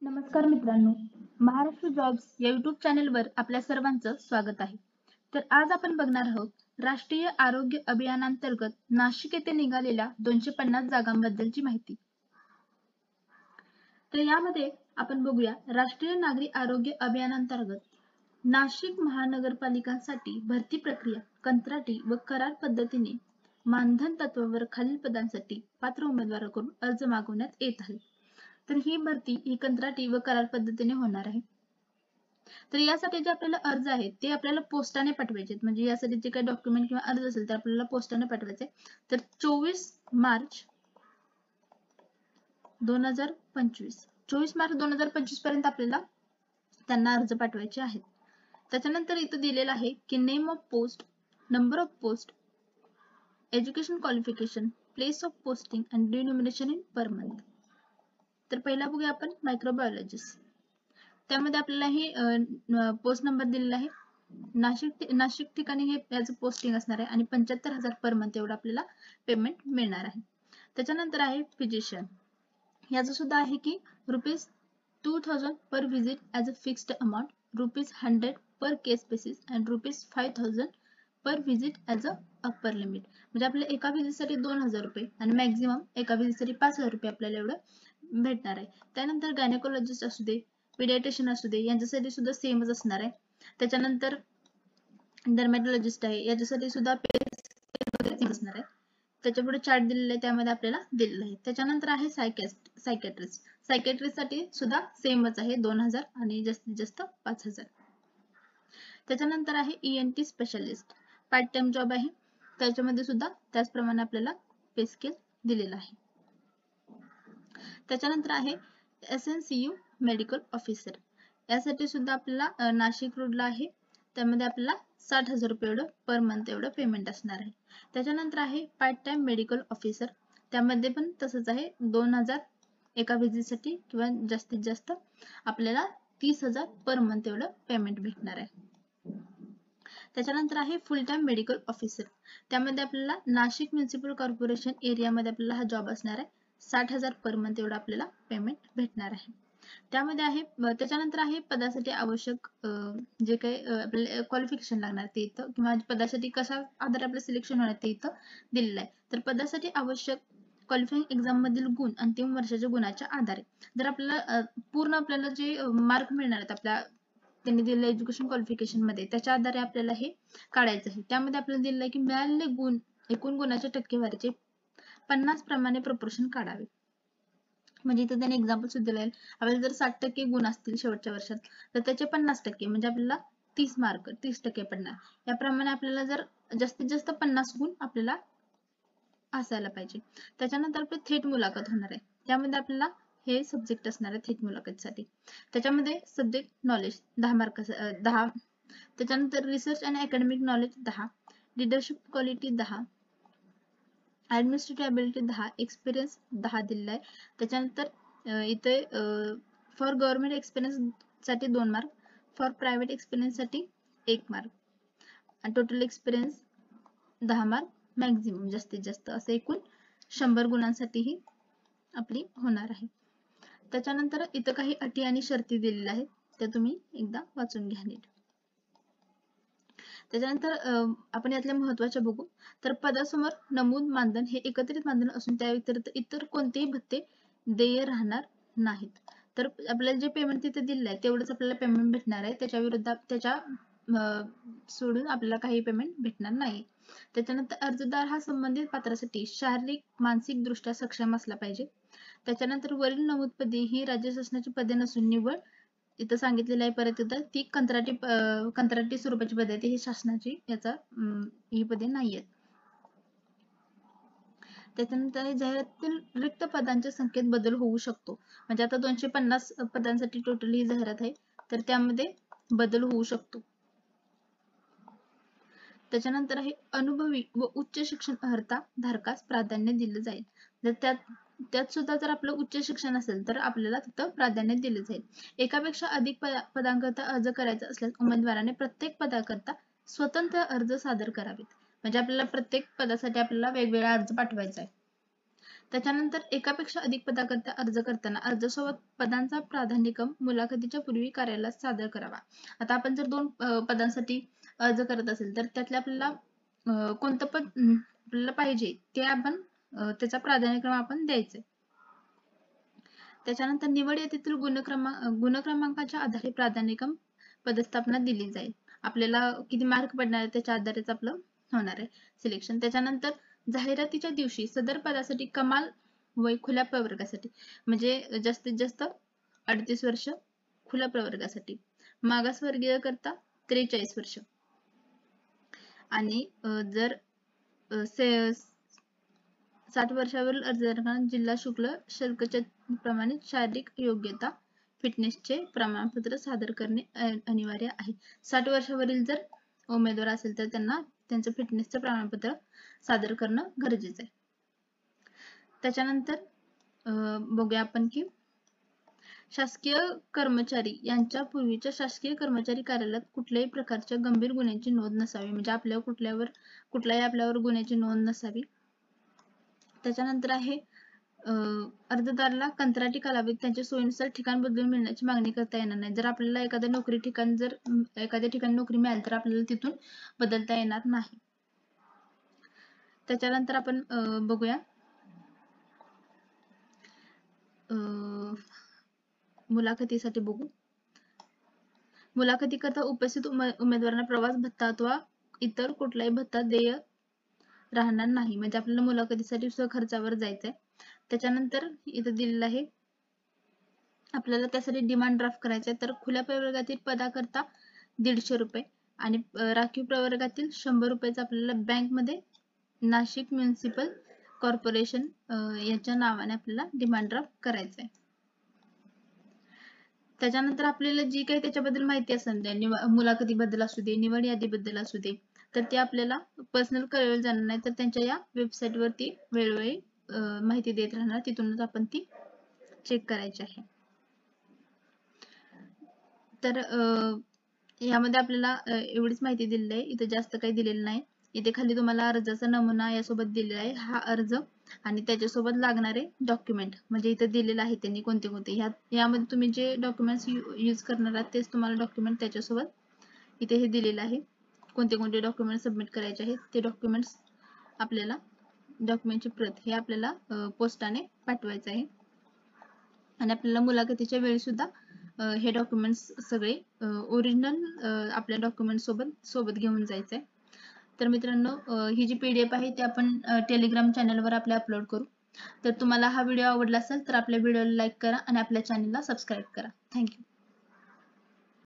नमस्कार मित्रांनो, महाराष्ट्र जॉब्स या युट्यूब चॅनेलवर आपल्या सर्वांचं स्वागत आहे. तर आज आपण बघणार आहोत राष्ट्रीय आरोग्य अभियानांतर्गत नाशिक येथे निघालेल्या 250 जागांबद्दलची माहिती. तर यामध्ये आपण बघूया राष्ट्रीय नागरी आरोग्य अभियानांतर्गत नाशिक महानगरपालिकांसाठी भरती प्रक्रिया कंत्राटी व करार पद्धतीने मानधन तत्वावर खालील पदांसाठी पात्र उमेदवाराकडून अर्ज मागवण्यात येत आहे. तर ही भरती ही कंत्राटी व करार पद्धतीने होणार आहे. तर यासाठी जे आपल्याला अर्ज आहेत ते आपल्याला पोस्टाने पाठवायचे आहेत. म्हणजे यासाठी जे काही डॉक्युमेंट किंवा अर्ज असेल ते आपल्याला पोस्टाने पाठवायचे. तर 24 मार्च 2025 पर्यंत आपल्याला त्यांना अर्ज पाठवायचे आहेत. त्याच्यानंतर इथं दिलेलं आहे की name of post, number of post, education qualification, place of posting and रिन्युमरेशन in per month. तर पहिला बघूया आपण मायक्रोबायोलॉजिस्ट. त्यामध्ये आपल्याला हे पोस्ट नंबर दिलेला आहे. नाशिक ठिकाणी हे याचं पोस्टिंग असणार आहे आणि 75,000 पर मंथ एवढं आपल्याला पेमेंट मिळणार आहे. त्याच्यानंतर आहे फिजिशियन. याचं सुद्धा आहे की ₹2,000 per visit as a fixed amount, ₹100 per case basis and ₹5,000 per visit as a upper limit. म्हणजे आपल्याला एका विजिटसाठी ₹2,000 आणि मॅक्झिमम एका विजिटसाठी ₹5,000 आपल्याला एवढं भेटणार आहे. त्यानंतर गायनेकोलॉजिस्ट असू दे, पीडियाट्रिशियन असू दे, यांच्यासाठी सुद्धा सेमच असणार आहे. त्याच्यानंतर डर्मॅटोलॉजिस्ट आहे, याच्यासाठी सुद्धा पे असणार आहे. त्याच्यापुढे चार्ट दिलेला आहे, त्यामध्ये आपल्याला दिलेलं आहे. त्याच्यानंतर आहे सायकॅट्रिस्ट. सायकॅट्रिस्टसाठी सुद्धा सेमच आहे, 2,000 आणि जास्तीत जास्त 5,000. त्याच्यानंतर आहे ENT specialist, part time job आहे. त्याच्यामध्ये सुद्धा त्याचप्रमाणे आपल्याला पे स्केल दिलेला आहे. त्याच्यानंतर आहे SNCU मेडिकल ऑफिसर. यासाठी सुद्धा आपल्याला नाशिक रोडला आहे. त्यामध्ये आपल्याला ₹60,000 एवढं पर मंथ एवढं पेमेंट असणार आहे. त्याच्यानंतर आहे पार्ट टाइम मेडिकल ऑफिसर. त्यामध्ये पण तसंच आहे, 2,000 एका व्हिजिटसाठी किंवा जास्तीत जास्त आपल्याला 30,000 पर मंथ एवढं पेमेंट भेटणार आहे. त्याच्यानंतर आहे फुल टाइम मेडिकल ऑफिसर. त्यामध्ये आपल्याला नाशिक म्युनिसिपल कॉर्पोरेशन एरियामध्ये आपल्याला हा जॉब असणार आहे. 60,000 पर मंथ एवढं आपल्याला पेमेंट भेटणार आहे. त्यामध्ये आहे त्याच्यानंतर आहे पदासाठी आवश्यक जे काही आपल्याला क्वालिफिकेशन लागणार ते इथं, किंवा पदासाठी कशा आधारे आपलं सिलेक्शन होणार ते इथं दिलेलं आहे. तर पदासाठी आवश्यक क्वालिफाईंग एक्झाम मधील गुण अंतिम वर्षाच्या गुणाच्या आधारे जर आपल्याला पूर्ण आपल्याला जे मार्क मिळणार आहेत आपल्या त्यांनी दिलेलं एज्युकेशन क्वालिफिकेशन मध्ये, त्याच्या आधारे आपल्याला हे काढायचं आहे. त्यामध्ये आपल्याला दिलेलं आहे की मिळालेले गुण एकूण गुणाच्या टक्केवारीचे 50 प्रमाणे प्रपोर्शन काढावे. म्हणजे इथं त्यांनी एक्झाम्पल सुद्धा दिलेलं आहे. आपल्याला जर 60% गुण असतील शेवटच्या वर्षात तर त्याचे 50% म्हणजे आपल्याला 30 मार्क 30% पडणार. याप्रमाणे आपल्याला जर जास्तीत जास्त 50 गुण आपल्याला असायला पाहिजे. त्याच्यानंतर आपली थेट मुलाखत होणार आहे. त्यामध्ये आपल्याला हे सब्जेक्ट असणार आहे थेट मुलाखतीसाठी. त्याच्यामध्ये सब्जेक्ट नॉलेज 10 मार्क 10. त्याच्यानंतर research and academic knowledge 10, leadership quality 10, administrative ability 10, experience 10 दिलेला आहे. त्याच्यानंतर इथे फॉर गव्हर्नमेंट एक्सपिरियन्स साठी 2 मार्क, फॉर प्रायव्हेट एक्सपिरियन्स साठी 1 मार्क, आणि टोटल एक्सपिरियन्स 10 मार्क, मॅक्झिमम जास्तीत जास्त असं एकूण 100 गुणांसाठी ही आपली होणार आहे. त्याच्यानंतर इथं काही अटी आणि शर्ती दिलेल्या आहेत, त्या तुम्ही एकदा वाचून घ्या नीट. त्याच्यानंतर आपण यातल्या महत्त्वाच्या बघू. तर पदासमोर नमूद मानधन हे एकत्रित मानधन असून त्या व्यतिरिक्त इतर कोणतेही भत्ते देय राहणार नाहीत. तर आपल्याला जे पेमेंट तिथे दिलेलं आहे तेवढंच आपल्याला पेमेंट भेटणार आहे. त्याच्या विरुद्ध सोडून आपल्याला काही पेमेंट भेटणार नाही. त्याच्यानंतर अर्जदार हा संबंधित पात्रासाठी शारीरिक मानसिक दृष्ट्या सक्षम असला पाहिजे. त्याच्यानंतर वरील नमूद पदे ही राज्य शासनाची पदे नसून निव्वळ इथं सांगितलेलं आहे परत एकदा ती कंत्राटी स्वरूपाची पदे आहेत. ही शासनाची ही पदे नाही आहेत. त्याच्यानंतर जाहिरातीतील रिक्त पदांच्या संख्येत बदल होऊ शकतो. म्हणजे आता 250 पदांसाठी टोटल ही जाहिरात आहे, तर त्यामध्ये बदल होऊ शकतो. त्याच्यानंतर आहे अनुभवी व उच्च शिक्षण अर्हता धारकास प्राधान्य दिलं जाईल. जर त्यात सुद्धा जर आपलं उच्च शिक्षण असेल तर आपल्याला तिथं प्राधान्य दिले जाईल. एकापेक्षा अधिक पदांकरता अर्ज करायचा असल्यास उमेदवाराने प्रत्येक पदाकरता स्वतंत्र अर्ज सादर करावेत. म्हणजे आपल्याला प्रत्येक पदासाठी आपल्याला वेगवेगळा अर्ज पाठवायचा आहे. त्याच्यानंतर एकापेक्षा अधिक पदाकरता अर्ज करताना अर्जासोबत पदांचा प्राधान्यक्रम मुलाखतीच्या पूर्वी कार्यालयात सादर करावा. आता आपण जर 2 पदांसाठी अर्ज करत असेल तर त्यातल्या आपल्याला कोणतं पद आपल्याला पाहिजे ते आपण त्याचा प्राधान्यक्रम आपण द्यायचा. त्याच्यानंतर निवड यादीतील गुणक्रमांकाच्या आधारे प्राधान्यक्रम पदस्थापना दिली जाईल. आपल्याला किती मार्क पडणार आहे त्याच्या आधारेच आपलं होणार आहे सिलेक्शन. त्याच्यानंतर जाहिरातीच्या दिवशी सदर पदासाठी कमाल वय खुल्या प्रवर्गासाठी म्हणजे जास्तीत जास्त 38 वर्ष खुल्या प्रवर्गासाठी, मागासवर्गीय करता 43 वर्ष आणि जर 60 वर्षावरील अर्जदारांना जिल्हा शुल्कच्या प्रमाणे शारीरिक योग्यता फिटनेसचे प्रमाणपत्र सादर करणे अनिवार्य आहे. 60 वर्षावरील जर उमेदवार असेल तर त्यांना त्यांचं फिटनेसचं प्रमाणपत्र सादर करणं गरजेचं आहे. त्याच्यानंतर बघूया आपण की शासकीय कर्मचारी यांच्या पूर्वीच्या शासकीय कर्मचारी कार्यालयात कुठल्याही प्रकारच्या गंभीर गुन्ह्याची नोंद नसावी. म्हणजे कुठल्याही आपल्यावर गुन्ह्याची नोंद नसावी. त्याच्यानंतर आहे अर्जदाराला कंत्राटी कालावधीत त्यांच्या सोयीनुसार ठिकाण बदलून मिळण्याची मागणी करता येणार नाही. जर आपल्याला एखाद्या ठिकाणी नोकरी मिळाली तर आपल्याला तिथून बदलता येणार नाही. त्याच्यानंतर आपण बघूया मुलाखतीसाठी बघू. मुलाखतीकरता उपस्थित उमेदवारांना प्रवास भत्ता अथवा इतर कुठलाही भत्ता देय राहणार नाही. म्हणजे आपल्याला मुलाखतीसाठी स्वखर्चावर जायचंय. त्याच्यानंतर इथं दिलेलं आहे आपल्याला त्यासाठी डिमांड ड्राफ्ट करायचा आहे. तर खुल्या प्रवर्गातील पदाकरता 150 रुपये आणि राखीव प्रवर्गातील 100 रुपयाचा आपल्याला बँकमध्ये नाशिक म्युनिसिपल कॉर्पोरेशन याच्या नावाने आपल्याला डिमांड ड्राफ्ट करायचा आहे. त्याच्यानंतर आपल्याला जी काही त्याच्याबद्दल माहिती असेल मुलाखतीबद्दल असू दे, निवड यादीबद्दल असू दे, तर ते आपल्याला पर्सनल कळवलं जाणार नाही. तर त्यांच्या या वेबसाईटवरती वेळोवेळी माहिती देत राहणार, तिथूनच आपण ती चेक करायची आहे. तर यामध्ये आपल्याला एवढीच माहिती दिलेली आहे. इथे जास्त काही दिलेलं नाही. इथे खाली तुम्हाला अर्जाचा नमुना यासोबत दिलेला आहे. हा अर्ज आणि त्याच्यासोबत लागणारे डॉक्युमेंट म्हणजे इथे दिलेलं आहे त्यांनी कोणते कोणते. यामध्ये तुम्ही जे डॉक्युमेंट्स यूज करणार आहात तेच तुम्हाला डॉक्युमेंट त्याच्यासोबत इथे हे दिलेलं आहे. कोणते कोणते डॉक्युमेंट सबमिट करायचे आहेत ते डॉक्युमेंट्स आपल्याला डॉक्युमेंटची प्रत हे आपल्याला पोस्टाने पाठवायचं आहे. आणि आपल्याला मुलाखतीच्या वेळी सुद्धा हे डॉक्युमेंट्स सगळे ओरिजिनल आपल्या डॉक्युमेंट सोबत घेऊन जायचंय. तर मित्रांनो ही जी PDF आहे ती आपण टेलिग्राम चॅनलवर आपल्या अपलोड करू. तर तुम्हाला हा व्हिडिओ आवडला असेल तर आपल्या व्हिडिओला लाईक करा आणि आपल्या चॅनलला सबस्क्राईब करा. थँक्यू.